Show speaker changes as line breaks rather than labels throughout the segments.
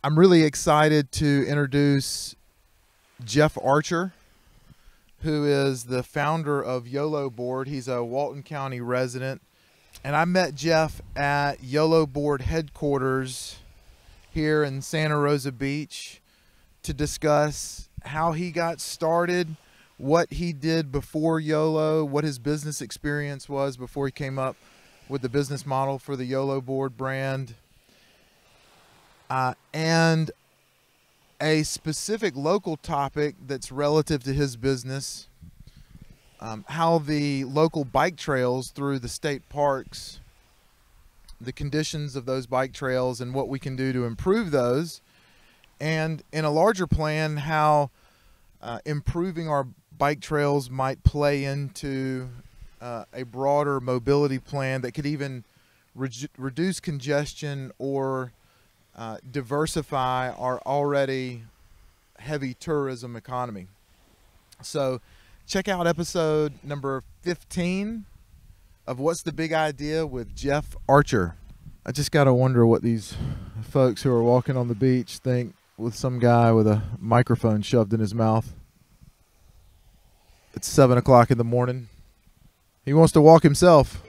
I'm really excited to introduce Jeff Archer, who is the founder of YOLO Board. He's a Walton County resident. And I met Jeff at YOLO Board headquarters here in Santa Rosa Beach to discuss how he got started, what he did before YOLO, what his business experience was before he came up with the business model for the YOLO Board brand, and a specific local topic that's relative to his business, how the local bike trails through the state parks, the conditions of those bike trails and what we can do to improve those, and in a larger plan, how improving our bike trails might play into a broader mobility plan that could even reduce congestion or diversify our already heavy tourism economy. So check out episode number 15 of What's the Big Idea with Jeff Archer. I just got to wonder what these folks who are walking on the beach think with some guy with a microphone shoved in his mouth. It's 7 o'clock in the morning. He wants to walk himself.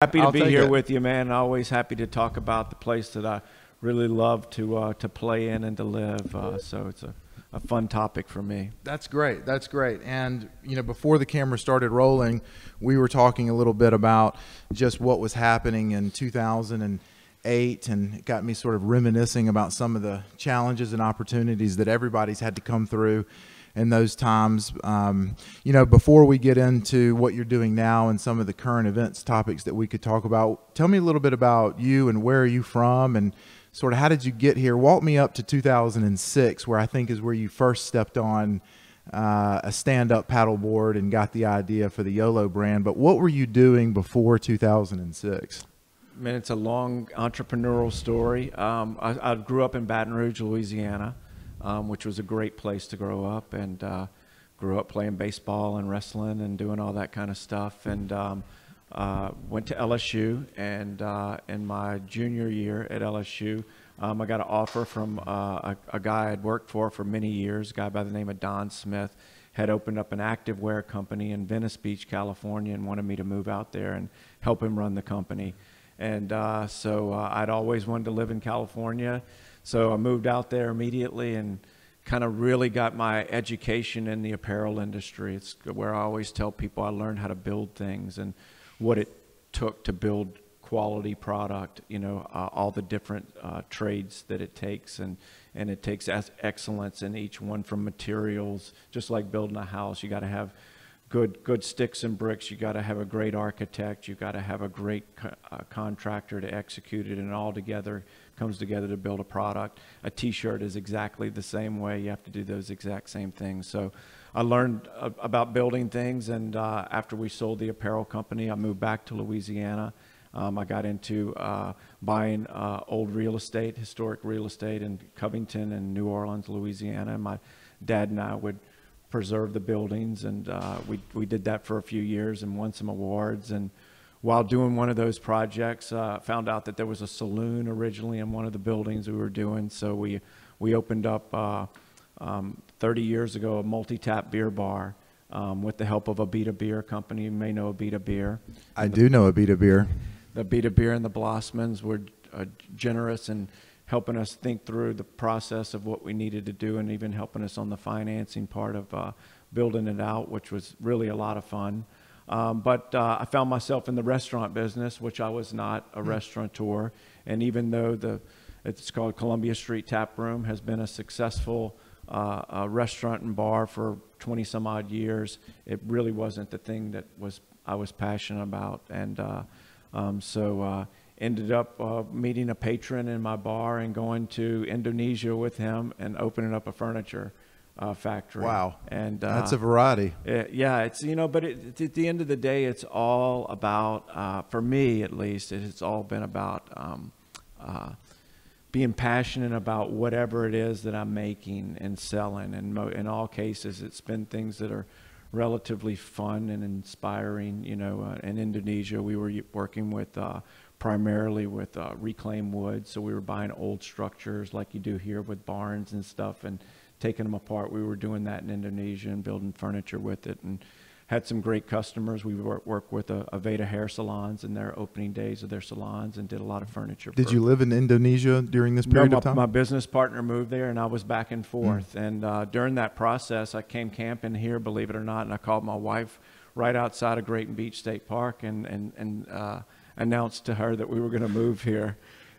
Happy to be here with you, man. Always happy to talk about the place that I really love to play in and to live. So it's a fun topic for me. That's great.
That's great. And, you know, before the camera started rolling, we were talking a little bit about just what was happening in 2008, and it got me sort of reminiscing about some of the challenges and opportunities that everybody's had to come through in those times. You know, before we get into what you're doing now and some of the current events topics that we could talk about, tell me a little bit about you and where are you from and sort of how did you get here? Walk me up to 2006, where I think is where you first stepped on a stand-up paddleboard and got the idea for the YOLO brand. But what were you doing before 2006?
Man, it's a long entrepreneurial story. I grew up in Baton Rouge, Louisiana, which was a great place to grow up, and grew up playing baseball and wrestling and doing all that kind of stuff. And went to LSU, and in my junior year at LSU, I got an offer from a guy I'd worked for many years, a guy by the name of Don Smith, had opened up an activewear company in Venice Beach, California, and wanted me to move out there and help him run the company. And so I'd always wanted to live in California, so I moved out there immediately and kind of really got my education in the apparel industry. It's where I always tell people I learned how to build things and what it took to build quality product, you know, all the different trades that it takes, and it takes excellence in each one, from materials, just like building a house. You got to have good sticks and bricks. You got to have a great architect. You got to have a great contractor to execute it, and it all together comes together to build a product. A t-shirt is exactly the same way. You have to do those exact same things. So I learned about building things, and after we sold the apparel company, I moved back to Louisiana. I got into buying old real estate, historic real estate in Covington and New Orleans, Louisiana. And my dad and I would preserve the buildings, and we did that for a few years and won some awards. And while doing one of those projects, found out that there was a saloon originally in one of the buildings we were doing. So we opened up 30 years ago a multi-tap beer bar with the help of Abita Beer Company. You may know Abita Beer.
I do know Abita Beer.
The Abita Beer and the Blossmans were generous in helping us think through the process of what we needed to do, and even helping us on the financing part of building it out, which was really a lot of fun. But I found myself in the restaurant business, which I was not a restaurateur. And even though it's called Columbia Street Tap Room, has been a successful restaurant and bar for 20 some odd years, it really wasn't the thing that I was passionate about. And so ended up meeting a patron in my bar and going to Indonesia with him and opening up a furniture factory.
Wow.
And
that's a variety.
Yeah, it's, you know, but at the end of the day, it's all about, for me at least, it's all been about being passionate about whatever it is that I'm making and selling. And in all cases, it's been things that are relatively fun and inspiring. In Indonesia, we were working with primarily with reclaimed wood. So we were buying old structures like you do here with barns and stuff and taking them apart. We were doing that in Indonesia and building furniture with it, and had some great customers. We worked with Aveda hair salons in their opening days of their salons and did a lot of furniture.
Did you live in Indonesia during this period of time?
My business partner moved there, and I was back and forth. And during that process, I came camping here, believe it or not, and I called my wife right outside of Grayton Beach State Park and announced to her that we were going to move here.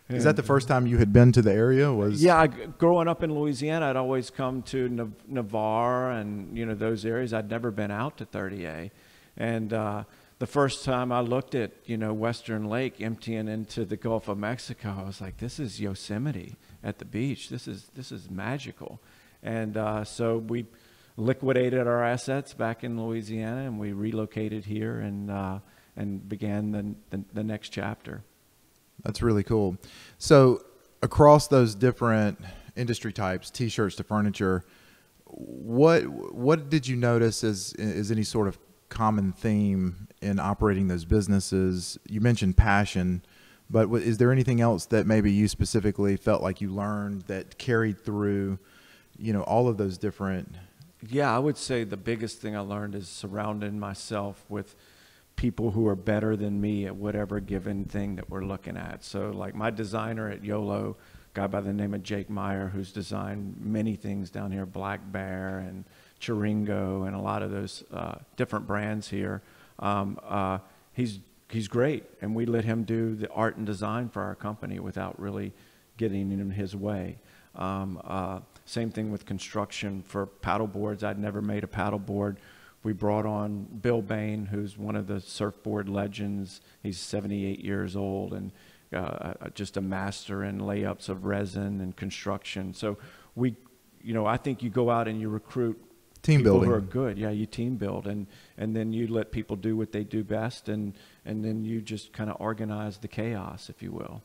Is that the first time you had been to the area?
Yeah, growing up in Louisiana, I'd always come to Navarre and those areas. I'd never been out to 30A, and the first time I looked at Western Lake emptying into the Gulf of Mexico, I was like, this is Yosemite at the beach. This is magical, and so we liquidated our assets back in Louisiana and we relocated here and began the next chapter.
That's really cool. So across those different industry types, t-shirts to furniture, what did you notice as any sort of common theme in operating those businesses? You mentioned passion, but is there anything else that maybe you specifically felt like you learned that carried through, all of those different?
Yeah, I would say the biggest thing I learned is surrounding myself with people who are better than me at whatever given thing that we're looking at. So like my designer at YOLO, a guy by the name of Jake Meyer, who's designed many things down here, Black Bear and Chiringo and a lot of those different brands here. He's great, and we let him do the art and design for our company without really getting in his way. Same thing with construction for paddle boards. I'd never made a paddle board. We brought on Bill Bain, who's one of the surfboard legends. He's 78 years old and just a master in layups of resin and construction. So I think you go out and you recruit
team
people
building
who are good. Yeah, you team build, and then you let people do what they do best, and then you just kind of organize the chaos, if you will.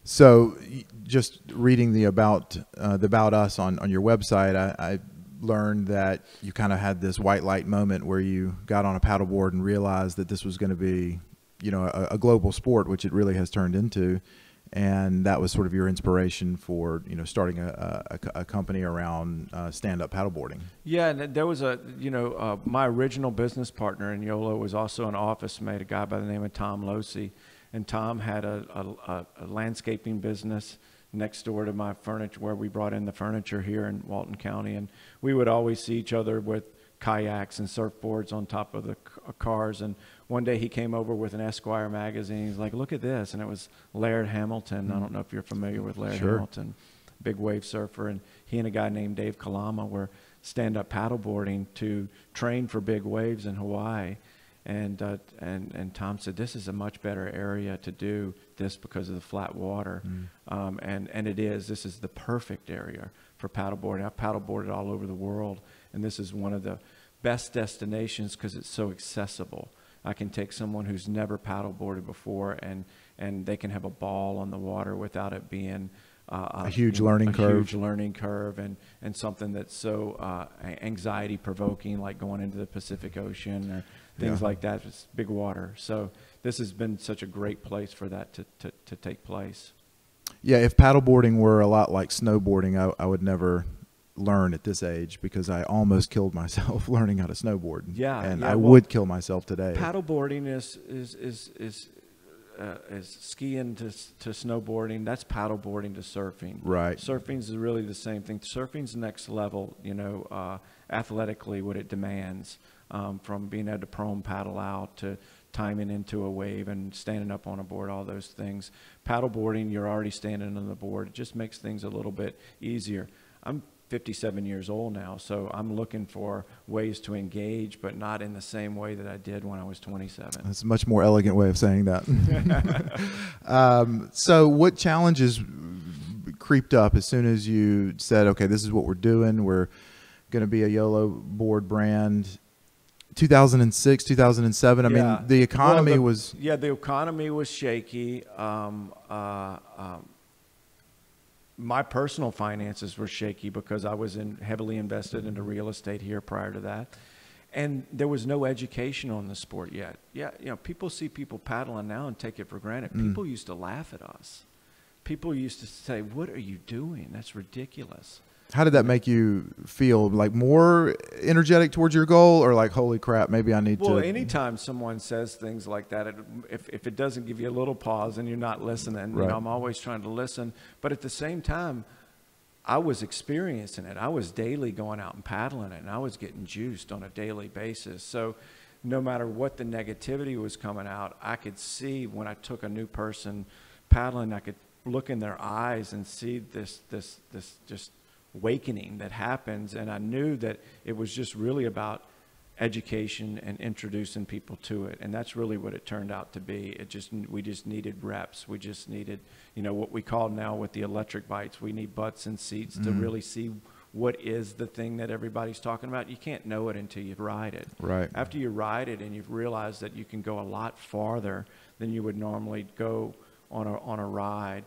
So just reading the about us on your website, I learned that you kind of had this white light moment where you got on a paddleboard and realized that this was going to be, a global sport, which it really has turned into. And that was sort of your inspiration for, starting a company around stand-up paddleboarding.
Yeah, and there was my original business partner in YOLO was also an office mate, a guy by the name of Tom Losey. And Tom had a landscaping business next door to my furniture, where we brought in the furniture here in Walton County, and we would always see each other with kayaks and surfboards on top of the cars. And one day he came over with an Esquire magazine. He's like, look at this. And it was Laird Hamilton. I don't know if you're familiar with Laird Hamilton, big wave surfer. And he and a guy named Dave Kalama were stand-up paddleboarding to train for big waves in Hawaii. And Tom said, this is a much better area to do this because of the flat water. And it is. This is the perfect area for paddleboarding. I've paddleboarded all over the world, and this is one of the best destinations because it's so accessible. I can take someone who's never paddleboarded before, and they can have a ball on the water without it being
a huge learning curve,
and something that's so anxiety provoking, like going into the Pacific Ocean or things like that. It's big water. So this has been such a great place for that to take place.
Yeah, if paddleboarding were a lot like snowboarding, I would never learn at this age because I almost killed myself learning how to snowboard.
Yeah,
and I would kill myself today.
Paddleboarding is skiing to snowboarding. That's paddleboarding to surfing.
Right.
Surfing is really the same thing. Surfing's next level, athletically, what it demands, from being able to prone paddle out to timing into a wave and standing up on a board, all those things. Paddleboarding, you're already standing on the board. It just makes things a little bit easier. I'm 57 years old now, so I'm looking for ways to engage, but not in the same way that I did when I was 27.
That's a much more elegant way of saying that. So what challenges creeped up as soon as you said, okay, this is what we're doing. We're going to be a YOLO board brand. 2006, 2007. I mean, the economy was...
Yeah, the economy was shaky. My personal finances were shaky because I was heavily invested into real estate here prior to that. And there was no education on the sport yet. Yeah, you know, people see people paddling now and take it for granted. People used to laugh at us. People used to say, "What are you doing? That's ridiculous."
How did that make you feel? Like more energetic towards your goal, or like, holy crap, maybe I need to?
Well, anytime someone says things like that, if it doesn't give you a little pause and you're not listening,
Right.
you know, I'm always trying to listen. But at the same time, I was experiencing it. I was daily going out and paddling it, and I was getting juiced on a daily basis. So no matter what the negativity was coming out, I could see when I took a new person paddling, I could look in their eyes and see this just awakening that happens. And I knew that it was just really about education and introducing people to it. And that's really what it turned out to be. We just needed reps. We just needed, you know, what we call now with the electric bikes, we need butts and seats to really see what is the thing that everybody's talking about. You can't know it until you ride it.
Right.
After you ride it and you've realized that you can go a lot farther than you would normally go on a ride,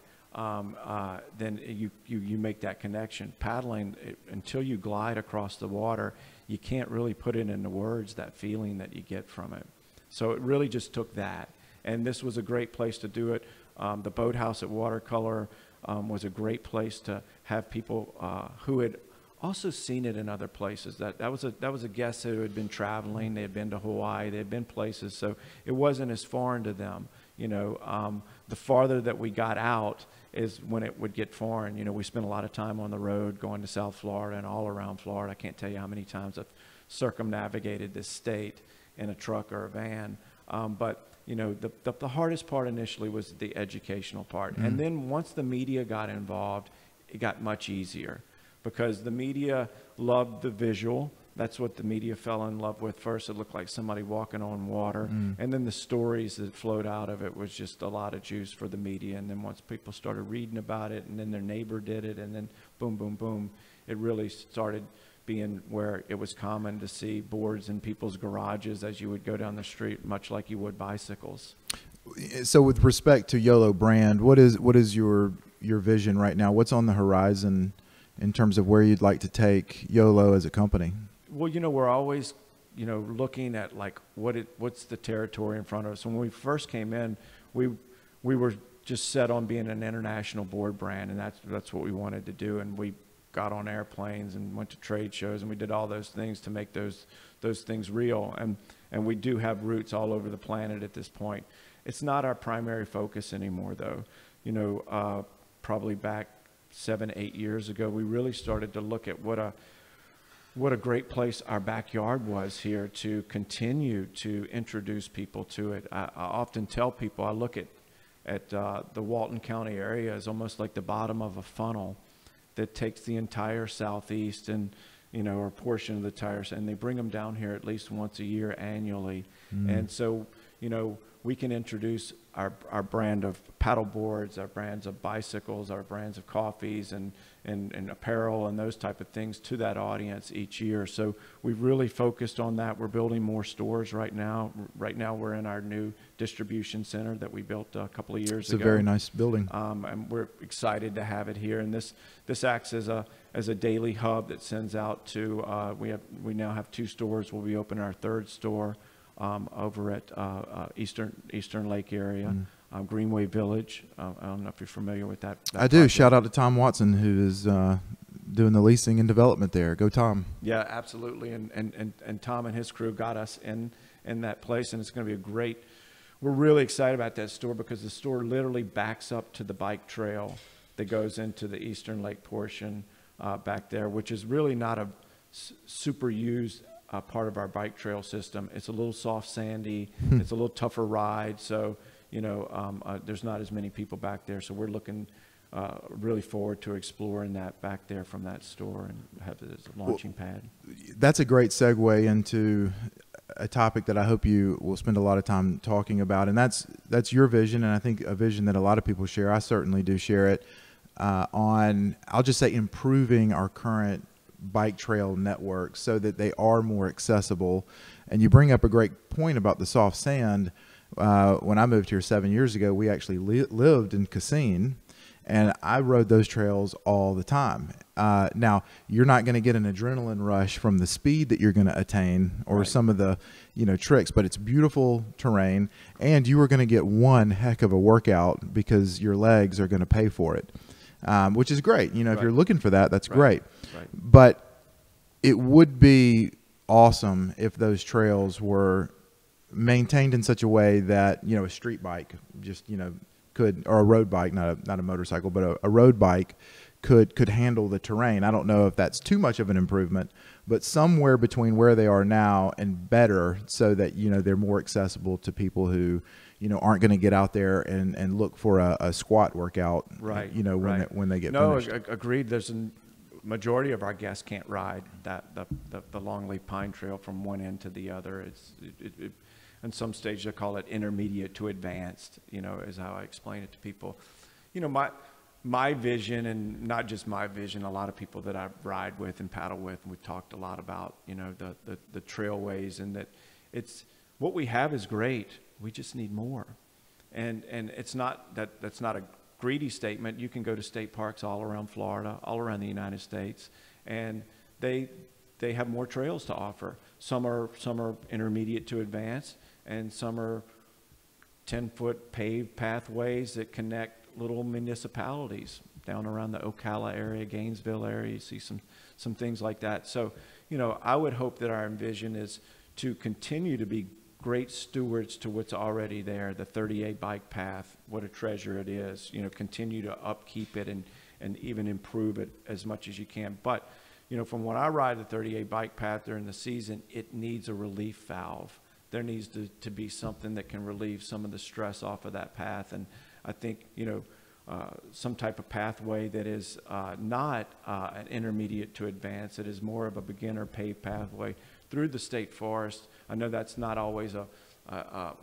then you make that connection. Paddling, until you glide across the water, you can't really put it into words, that feeling that you get from it. So it really just took that. And this was a great place to do it. The boathouse at Watercolor was a great place to have people who had also seen it in other places. That was a guest who had been traveling. They had been to Hawaii. They had been places. So it wasn't as foreign to them. You know, the farther that we got out is when it would get foreign. You know, we spent a lot of time on the road going to South Florida and all around Florida. I can't tell you how many times I've circumnavigated this state in a truck or a van. But, you know, the hardest part initially was the educational part. And then once the media got involved, it got much easier because the media loved the visual. That's what the media fell in love with first. It looked like somebody walking on water. And then the stories that flowed out of it was just a lot of juice for the media. And then once people started reading about it, and then their neighbor did it, and then boom, boom, boom, it really started being where it was common to see boards in people's garages as you would go down the street, much like you would bicycles.
So with respect to YOLO brand, what is your vision right now? What's on the horizon in terms of where you'd like to take YOLO as a company?
Well, you know, we're always, you know, looking at like what's the territory in front of us. When we first came in, we were just set on being an international board brand, and that's what we wanted to do. And we got on airplanes and went to trade shows, and we did all those things to make those things real. And we do have roots all over the planet at this point. It's not our primary focus anymore, though. You know, probably back 7-8 years ago, we really started to look at what a great place our backyard was here to continue to introduce people to it. I often tell people, I look at the Walton County area as almost like the bottom of a funnel that takes the entire southeast and, you know, or a portion of the tires, and they bring them down here at least once a year annually. And so, you know, we can introduce our brand of paddle boards, our brands of bicycles, our brands of coffees and apparel and those type of things to that audience each year. So we've really focused on that. We're building more stores right now. Right now we're in our new distribution center that we built a couple of years ago.
It's a very nice building.
And we're excited to have it here. And this acts as a daily hub that sends out to, we now have 2 stores. We'll be opening our 3rd store over at Eastern Lake area, Greenway Village. I don't know if you're familiar with that
I do.
project.
Shout out to Tom Watson, who is doing the leasing and development there. Go Tom.
Yeah, absolutely. And Tom and his crew got us in that place, and it's going to be a great. We're really excited about that store because the store literally backs up to the bike trail that goes into the Eastern Lake portion back there, which is really not a super used part of our bike trail system. It's a little soft, sandy. It's a little tougher ride. So, you know, there's not as many people back there. So we're looking really forward to exploring that back there from that store and have it as a launching pad.
That's a great segue into a topic that I hope you will spend a lot of time talking about. And that's your vision. And I think a vision that a lot of people share. I certainly do share it on, I'll just say, improving our current bike trail network so that they are more accessible. And you bring up a great point about the soft sand. When I moved here 7 years ago, we actually lived in Cassine, And I rode those trails all the time. Now, you're not going to get an adrenaline rush from the speed that you're going to attain or some of the, tricks, but it's beautiful terrain, and you are going to get one heck of a workout because your legs are going to pay for it, which is great. If you're looking for that, that's great.
Right.
But it would be awesome if those trails were maintained in such a way that, a street bike just, could, or a road bike, not a motorcycle, but a road bike could handle the terrain. I don't know if that's too much of an improvement, but somewhere between where they are now and better, so that they're more accessible to people who aren't going to get out there and look for a squat workout,
right?
When they get
finished.
Agreed.
There's a majority of our guests can't ride the longleaf pine trail from one end to the other. In some stage they call it intermediate to advanced, is how I explain it to people. My vision, and not just my vision, a lot of people that I ride with and paddle with, and we've talked a lot about, the trailways, and that it's what we have is great. We just need more. And it's not that's not a greedy statement. You can go to state parks all around Florida, all around the United States, and they have more trails to offer. Some are intermediate to advanced, and some are 10-foot paved pathways that connect little municipalities down around the Ocala area, Gainesville area. You see some things like that. So, I would hope that our vision is to continue to be great stewards to what's already there. The 30A bike path, what a treasure it is. Continue to upkeep it and even improve it as much as you can. But, from when I ride the 30A bike path during the season, it needs a relief valve. There needs to be something that can relieve some of the stress off of that path. And I think, some type of pathway that is not an intermediate to advanced, it is more of a beginner paved pathway through the state forest. I know that's not always a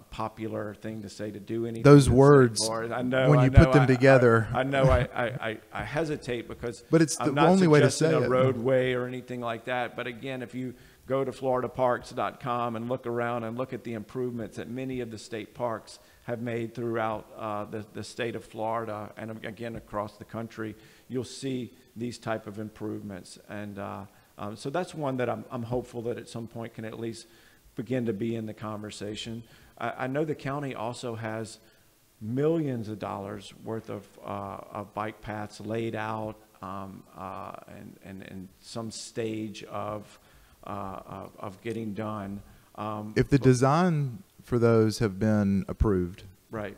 popular thing to say, to do anything.
Those words,
I know,
when you put them together.
I know I hesitate because
but it's
I'm
the
not
only way to say
a
it.
roadway or anything like that. But again, if you go to floridaparks.com and look around and look at the improvements that many of the state parks have made throughout the state of Florida, and again across the country, you'll see these type of improvements. And so that's one that I'm hopeful that at some point can at least begin to be in the conversation. I know the county also has millions of dollars worth of bike paths laid out and some stage of getting done.
If the design for those have been approved,
right?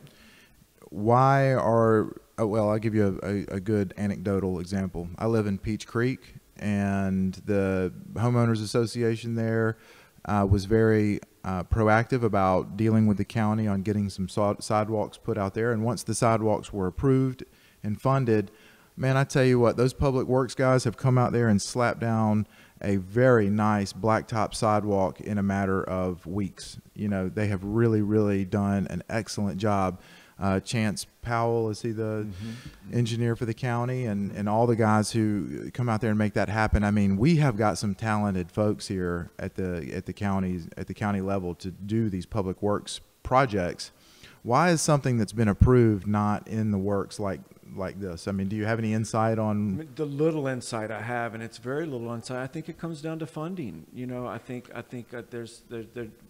Why are well? I'll give you a good anecdotal example. I live in Peach Creek, and the homeowners association there was very proactive about dealing with the county on getting some sidewalks put out there. And once the sidewalks were approved and funded, man, I tell you what, those public works guys have come out there and slapped down a very nice blacktop sidewalk in a matter of weeks. They have really, really done an excellent job. Chance Powell, is he the engineer for the county, and all the guys who come out there and make that happen. I mean, we have got some talented folks here at the county level to do these public works projects. Why is something that's been approved not in the works like this? I mean, do you have any insight on
the little insight I have, and it's very little insight? I think it comes down to funding. I think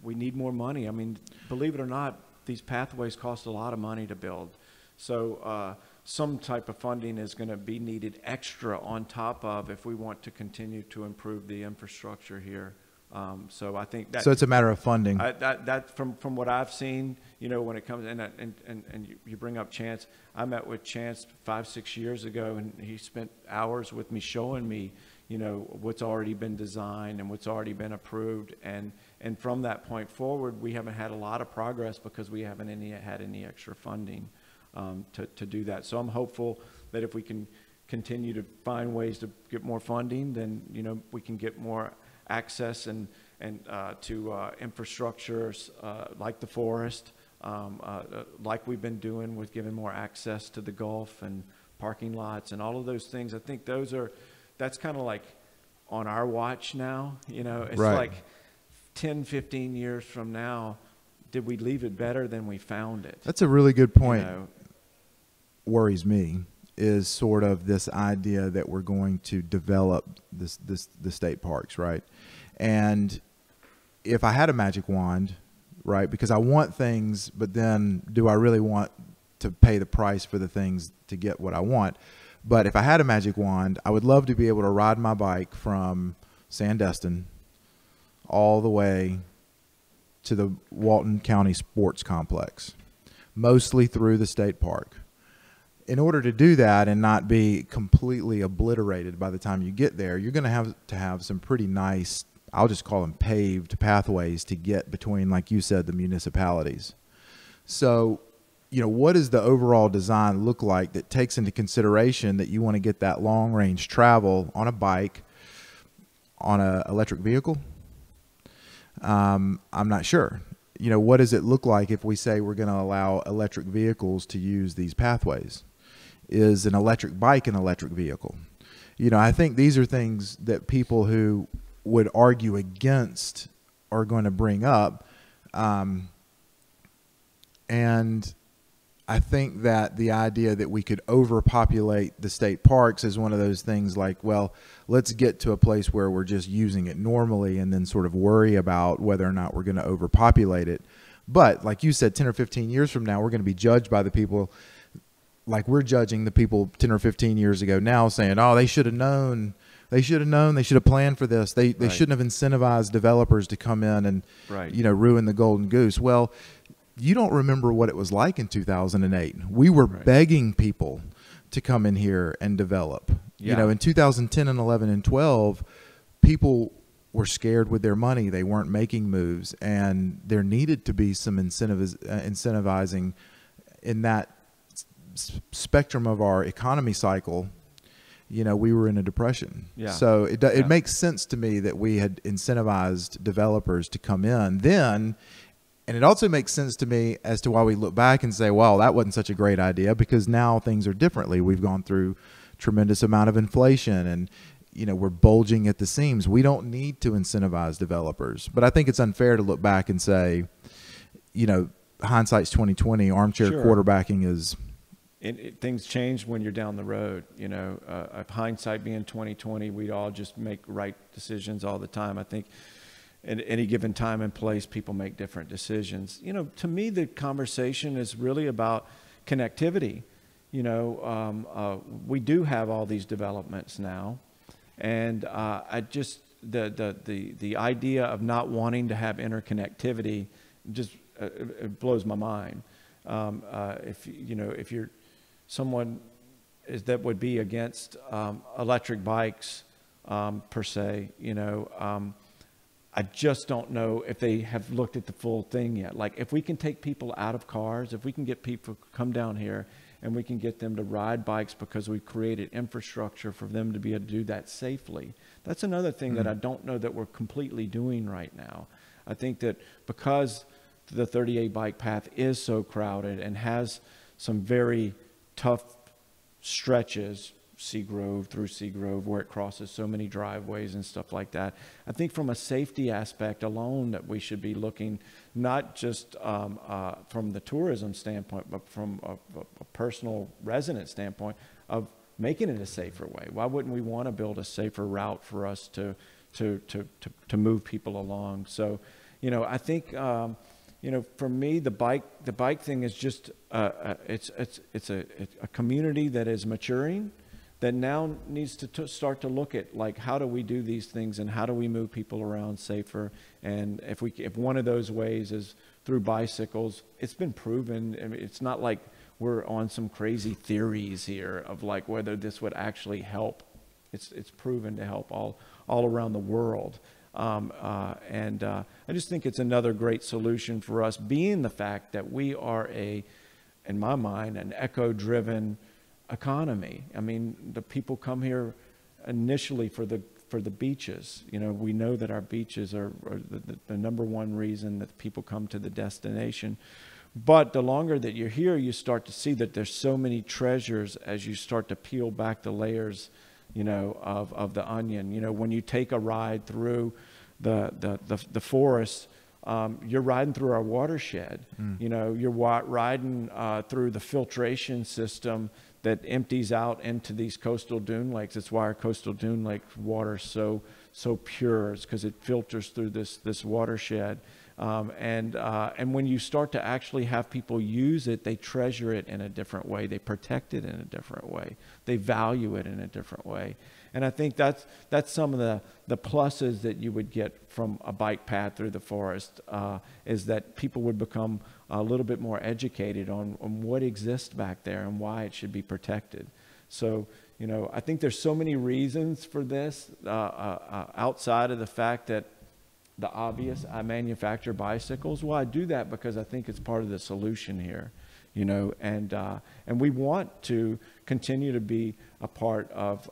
we need more money. I mean, believe it or not, these pathways cost a lot of money to build. So some type of funding is going to be needed extra on top of if we want to continue to improve the infrastructure here. So I think that.
So it's a matter of funding.
That from what I've seen, when it comes and you bring up Chance. I met with Chance 5-6 years ago, and he spent hours with me showing me, what's already been designed and what's already been approved. And from that point forward, we haven't had a lot of progress because we haven't had any extra funding to do that. So I'm hopeful that if we can continue to find ways to get more funding, then we can get more access and to infrastructures like the forest, like we've been doing with giving more access to the Gulf and parking lots and all of those things. I think that's kind of like on our watch now. It's
right.
Like 10, 15 years from now, did we leave it better than we found it?
That's a really good point. Worries me. is sort of this idea that we're going to develop the state parks, right? And if I had a magic wand, right, because I want things, but then do I really want to pay the price for the things to get what I want? But if I had a magic wand, I would love to be able to ride my bike from Sandestin all the way to the Walton County Sports Complex, mostly through the state park. In order to do that and not be completely obliterated by the time you get there, you're going to have some pretty nice, I'll just call them paved pathways to get between, like you said, the municipalities. So, what does the overall design look like that takes into consideration that you want to get that long range travel on a bike, on an electric vehicle? I'm not sure. What does it look like if we say we're going to allow electric vehicles to use these pathways? Is an electric bike an electric vehicle? I think these are things that people who would argue against are going to bring up. And I think that the idea that we could overpopulate the state parks is one of those things like, well, let's get to a place where we're just using it normally and then sort of worry about whether or not we're going to overpopulate it. But like you said, 10 or 15 years from now, we're going to be judged by the people like we're judging the people 10 or 15 years ago now, saying, oh, they should have known. They should have planned for this. They shouldn't have incentivized developers to come in and, ruin the golden goose. Well, you don't remember what it was like in 2008. We were begging people to come in here and develop.
Yeah.
In 2010 and 11 and 12, people were scared with their money. They weren't making moves, and there needed to be some incentivizing in that spectrum of our economy cycle. We were in a depression.
Yeah.
So it makes sense to me that we had incentivized developers to come in then. And it also makes sense to me as to why we look back and say, well, that wasn't such a great idea, because now things are differently. We've gone through tremendous amount of inflation and, we're bulging at the seams. We don't need to incentivize developers. But I think it's unfair to look back and say, hindsight's 2020, armchair quarterbacking is...
Things change when you're down the road. If hindsight being 2020, we'd all just make right decisions all the time. I think at any given time and place, people make different decisions. To me, the conversation is really about connectivity. We do have all these developments now, and I just the idea of not wanting to have interconnectivity just it blows my mind. If you're someone that would be against electric bikes per se, I just don't know if they have looked at the full thing yet. Like, if we can take people out of cars, if we can get people to come down here and we can get them to ride bikes because we've created infrastructure for them to be able to do that safely. That's another thing that I don't know that we're completely doing right now. I think that because the 38 bike path is so crowded and has some very tough stretches, Seagrove through Seagrove, where it crosses so many driveways and stuff like that. I think from a safety aspect alone that we should be looking not just from the tourism standpoint, but from a personal resident standpoint of making it a safer way. Why wouldn't we want to build a safer route for us to move people along? So, I think for me, the bike thing is just it's a community that is maturing, that now needs to start to look at, like, how do we do these things and how do we move people around safer? And if one of those ways is through bicycles, it's been proven. I mean, it's not like we're on some crazy theories here of like whether this would actually help. It's proven to help all around the world. I just think it's another great solution for us, being the fact that we are in my mind, an eco-driven economy. I mean, the people come here initially for the beaches. We know that our beaches are the number one reason that people come to the destination. But the longer that you're here, you start to see that there's so many treasures as you start to peel back the layers, of the onion. When you take a ride through the forest you're riding through our watershed. You know, you're riding through the filtration system that empties out into these coastal dune lakes. It's why our coastal dune lake water is so pure. It's because it filters through this watershed. And when you start to actually have people use it, they treasure it in a different way. They protect it in a different way. They value it in a different way. And I think that's some of the pluses that you would get from a bike path through the forest, is that people would become a little bit more educated on what exists back there and why it should be protected. So, you know, I think there's so many reasons for this outside of the fact that the obvious, I manufacture bicycles. Well, I do that because I think it's part of the solution here, you know, and we want to continue to be a part of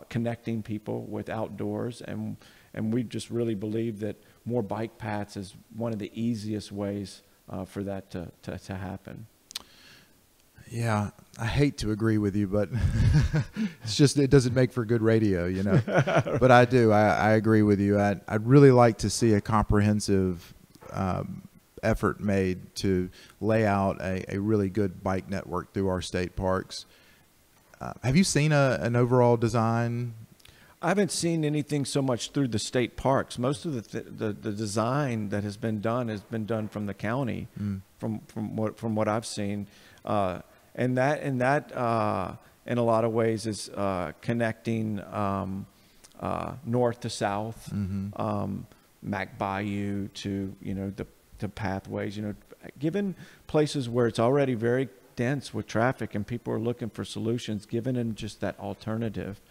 connecting people with outdoors, and we just really believe that more bike paths is one of the easiest ways for that to happen.
Yeah, I hate to agree with you, but it's just, it doesn't make for good radio, you know. But I do. I agree with you. I'd really like to see a comprehensive effort made to lay out a really good bike network through our state parks. Have you seen an overall design?
I haven't seen anything so much through the state parks. Most of the design that has been done from the county, from what I've seen. And that in a lot of ways is connecting north to south, Mac Bayou to, you know, the pathways, you know, given places where it's already very dense with traffic and people are looking for solutions, giving them just that alternative.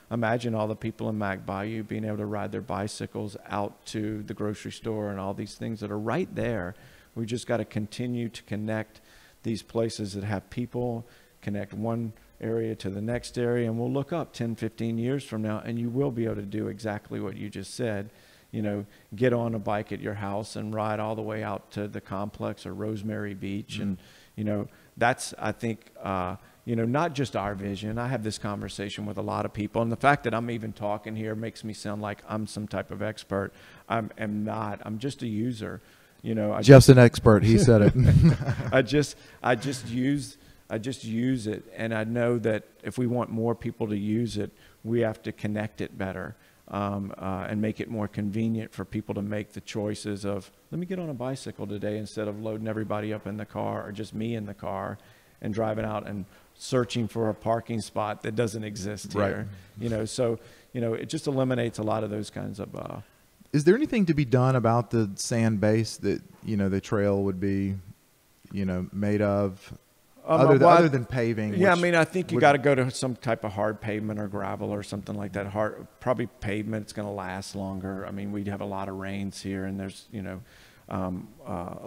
Imagine all the people in Mac Bayou being able to ride their bicycles out to the grocery store and all these things that are right there. We just got to continue to connect these places that have people, connect one area to the next area, and we'll look up 10, 15 years from now, and you will be able to do exactly what you just said. You know, get on a bike at your house and ride all the way out to the complex or Rosemary Beach. And, you know, that's, I think, you know, not just our vision. I have this conversation with a lot of people, and the fact that I'm even talking here makes me sound like I'm some type of expert. I'm not. I'm just a user. You know,
Jeff's an expert. He said it.
I just use it, and I know that if we want more people to use it, we have to connect it better, and make it more convenient for people to make the choices of, let me get on a bicycle today instead of loading everybody up in the car or just me in the car and driving out and searching for a parking spot that doesn't exist here.
Right.
You know, so, you know, it just eliminates a lot of those kinds of
Is there anything to be done about the sand base that, you know, the trail would be, you know, made of, other than paving?
Yeah, I mean, I think you got to go to some type of hard pavement or gravel or something like that. Probably pavement. It's going to last longer. I mean, we'd have a lot of rains here, and there's, you know, a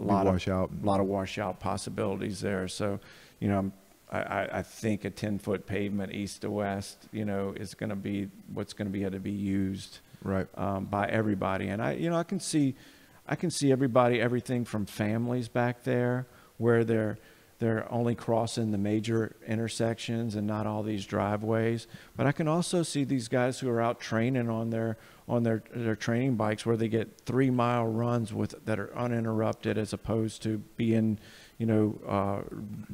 lot of washout possibilities there. So, you know, I think a 10-foot pavement east to west, you know, is going to be what's going to be able to be used. Right. By everybody. And I can see everybody, everything from families back there where they're only crossing the major intersections and not all these driveways. But I can also see these guys who are out training on their training bikes where they get 3-mile runs that are uninterrupted, as opposed to being, you know,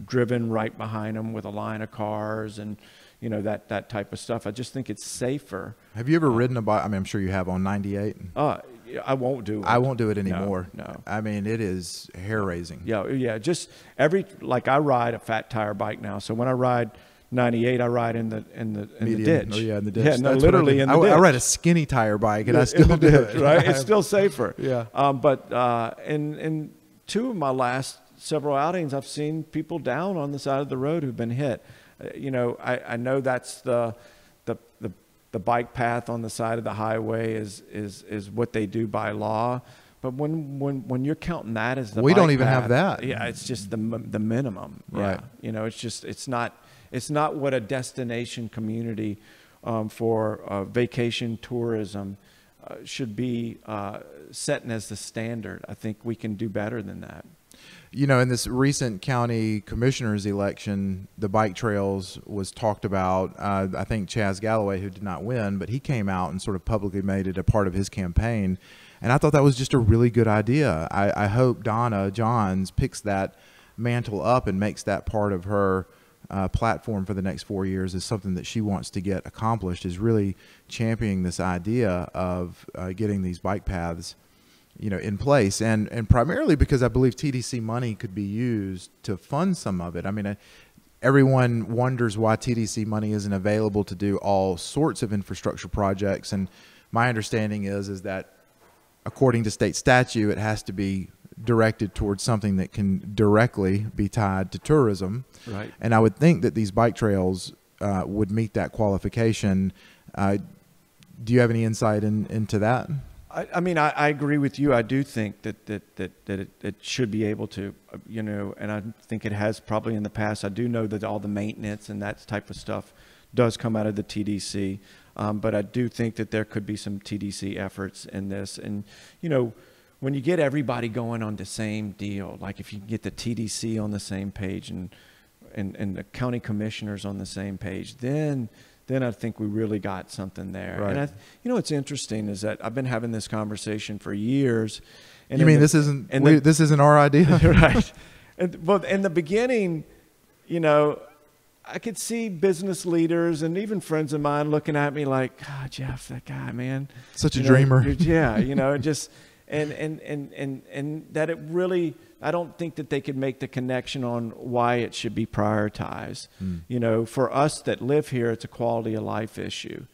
driven right behind them with a line of cars and, you know, that type of stuff. I just think it's safer.
Have you ever ridden a bike? I mean, I'm sure you have, on 98.
I won't do it.
I won't do it anymore.
No.
I mean, it is hair raising.
Yeah. Just like I ride a fat tire bike now. So when I ride 98, I ride in the ditch.
Oh yeah, in the ditch.
Yeah, no, literally in the ditch.
I ride a skinny tire bike, and I still do it.
Right, it's still safer.
Yeah.
But in two of my last several outings, I've seen people down on the side of the road who've been hit. You know, I know that's the bike path on the side of the highway is what they do by law. But when you're counting that as the
we
bike
don't even
path,
have that.
Yeah, it's just the minimum.
Right.
Yeah. You know, it's not what a destination community for vacation tourism should be setting as the standard. I think we can do better than that.
You know, in this recent county commissioners election, the bike trails was talked about. I think Chaz Galloway, who did not win, but he came out and sort of publicly made it a part of his campaign. And I thought that was just a really good idea. I hope Donna Johns picks that mantle up and makes that part of her platform for the next 4 years is something that she wants to get accomplished, is really championing this idea of getting these bike paths, you know, in place, and primarily because I believe TDC money could be used to fund some of it. I mean, everyone wonders why TDC money isn't available to do all sorts of infrastructure projects, and my understanding is that according to state statute, it has to be directed towards something that can directly be tied to tourism.
Right.
And I would think that these bike trails would meet that qualification. Do you have any insight into that?
I mean, I agree with you. I do think that it should be able to, you know, and I think it has probably in the past. I do know that all the maintenance and that type of stuff does come out of the TDC. But I do think that there could be some TDC efforts in this. And, you know, when you get everybody going on the same deal, like if you get the TDC on the same page and the county commissioners on the same page, then I think we really got something there.
Right.
And you know, what's interesting is that I've been having this conversation for years. And
you mean this isn't our idea?
Right. Well, in the beginning, you know, I could see business leaders and even friends of mine looking at me like, "God, Jeff, that guy, man,
such a dreamer."
Yeah, you know, just and that it really, I don't think that they could make the connection on why it should be prioritized. You know, for us that live here, it's a quality of life issue.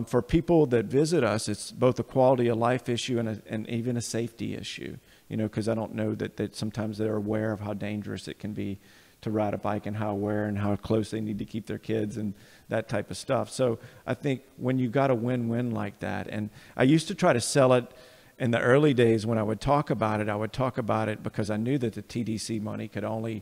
For people that visit us, it's both a quality of life issue and even a safety issue. You know, because I don't know that sometimes they're aware of how dangerous it can be to ride a bike and how aware and how close they need to keep their kids and that type of stuff. So I think when you got a win-win like that, and I used to try to sell it in the early days when I would talk about it because I knew that the TDC money could only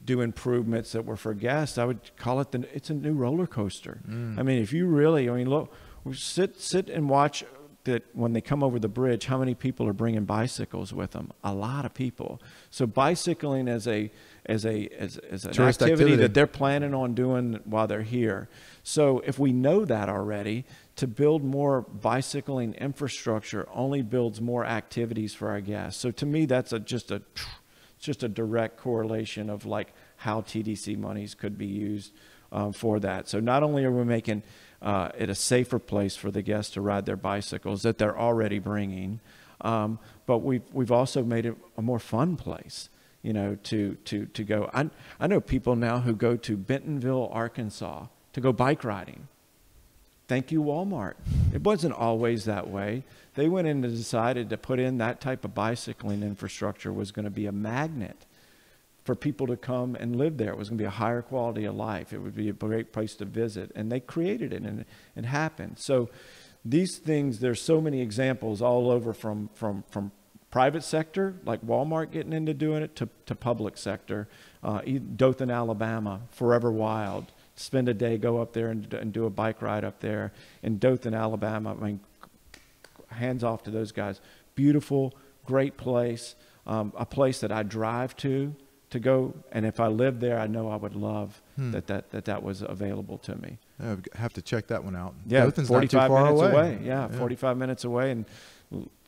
do improvements that were for guests. I would call it it's a new roller coaster. I mean, if you really, I mean, look, sit and watch that when they come over the bridge, how many people are bringing bicycles with them? A lot of people. So bicycling as an activity that they're planning on doing while they're here. So if we know that already, to build more bicycling infrastructure only builds more activities for our guests. So to me, that's just a direct correlation of like how TDC monies could be used for that. So not only are we making it a safer place for the guests to ride their bicycles that they're already bringing, but we've also made it a more fun place, you know, to go. I know people now who go to Bentonville, Arkansas to go bike riding. Thank you, Walmart. It wasn't always that way. They went in and decided to put in that type of bicycling infrastructure was going to be a magnet for people to come and live there. It was going to be a higher quality of life. It would be a great place to visit. And they created it, and it happened. So these things, there's so many examples all over from private sector, like Walmart getting into doing it, to public sector. Dothan, Alabama, Forever Wild. Spend a day, go up there and do a bike ride up there in Dothan, Alabama. I mean, hands off to those guys. Beautiful, great place, a place that I drive to go. And if I lived there, I know I would love that was available to me.
I have to check that one out.
Yeah,
Dothan's
45
not too far
minutes
away.
away. Yeah, 45 minutes away, and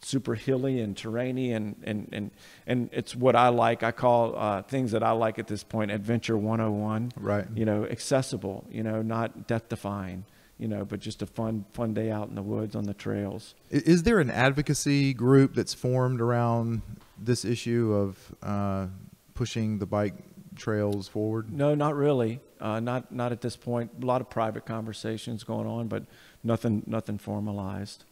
super hilly and terrainy, and it's what I like. I call things that I like at this point Adventure 101.
Right.
You know, accessible. You know, not death-defying. You know, but just a fun day out in the woods on the trails.
Is there an advocacy group that's formed around this issue of pushing the bike trails forward?
No, not really. Not at this point. A lot of private conversations going on, but nothing formalized.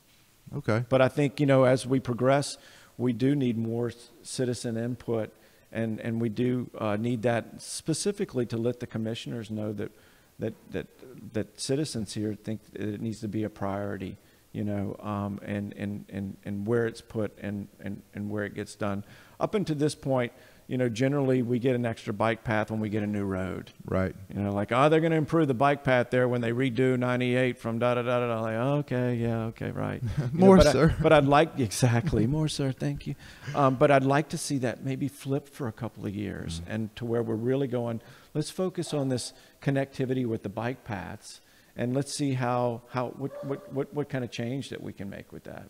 Okay.
But I think, you know, as we progress, we do need more citizen input, and we do need that specifically to let the commissioners know that citizens here think it needs to be a priority, you know, and where it's put and where it gets done. Up until this point, you know, generally we get an extra bike path when we get a new road.
Right.
You know, like, oh, they're going to improve the bike path there when they redo 98 from da-da-da-da-da. Like, oh, okay, yeah, okay, right.
More, sir.
But I'd like, exactly, more, sir, thank you. But I'd like to see that maybe flip for a couple of years and to where we're really going, let's focus on this connectivity with the bike paths, and let's see what kind of change that we can make with that.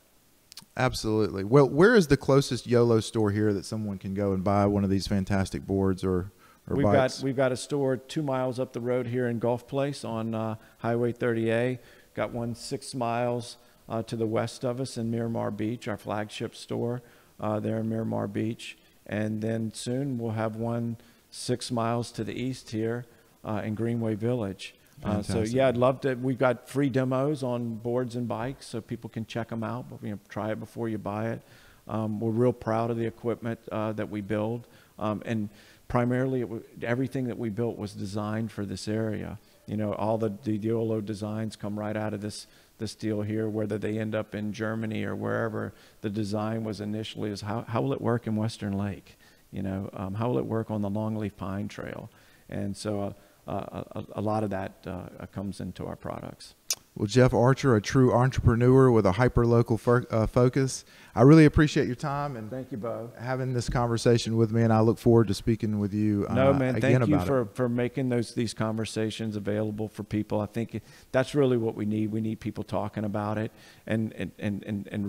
Absolutely. Well, where is the closest YOLO store here that someone can go and buy one of these fantastic boards or bikes?
We've got a store 2 miles up the road here in Gulf Place on Highway 30A. Got one 6 miles to the west of us in Miramar Beach, our flagship store there in Miramar Beach. And then soon we'll have one 6 miles to the east here in Greenway Village. So yeah, I'd love to. We've got free demos on boards and bikes, so people can check them out. But try it before you buy it. We're real proud of the equipment that we build, and primarily everything that we built was designed for this area. You know, all the YOLO designs come right out of this deal here. Whether they end up in Germany or wherever, the design was initially is how will it work in Western Lake? You know, how will it work on the Longleaf Pine Trail? And so a lot of that comes into our products.
Well, Jeff Archer, a true entrepreneur with a hyper-local focus. I really appreciate your time and
thank you, Bo,
having this conversation with me, and I look forward to speaking with you
No, man,
again
thank you
about it.
for making these conversations available for people. I think that's really what we need. We need people talking about it and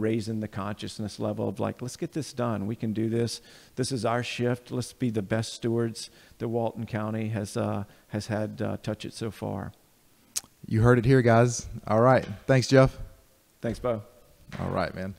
raising the consciousness level of like, let's get this done. We can do this. This is our shift. Let's be the best stewards that Walton County has had touch it so far.
You heard it here, guys. All right. Thanks, Jeff.
Thanks, Bo.
All right, man.